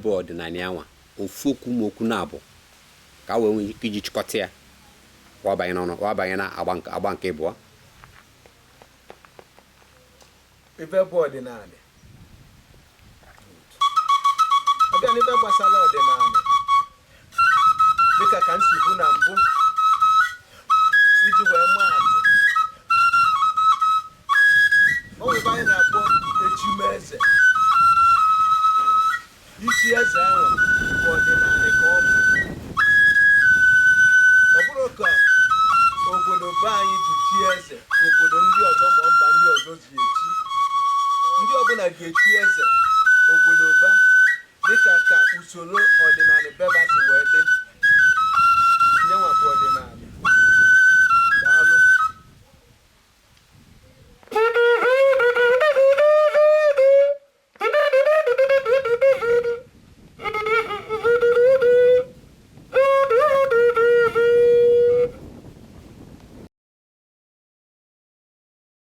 bụ ọdịnala anwa ofu okwu ma okwu na-abụ ka wee nwee ike iji chịkọta ya wabanye na agba nke ịbụọ. Ife bụ ọdịnala abịa n'ife gbasara ọdịnala dịka ka nsikwu na mbụ iji wee maa atụ onwebe anyị na-akpọ echimeze. Ichi eze ahụ bụ ọdịnala ka ọ bụ. Ọ bụrụ ka obodo be anyị ji chi eze ka obodo ndị ọzọ ma mba ndị ọzọ ji echi. Ndị ọbụla ga-echi eze obodo ba dịka ka usoro ọdịnala beba si wee dị. Nyenwa bụ ọdịnala.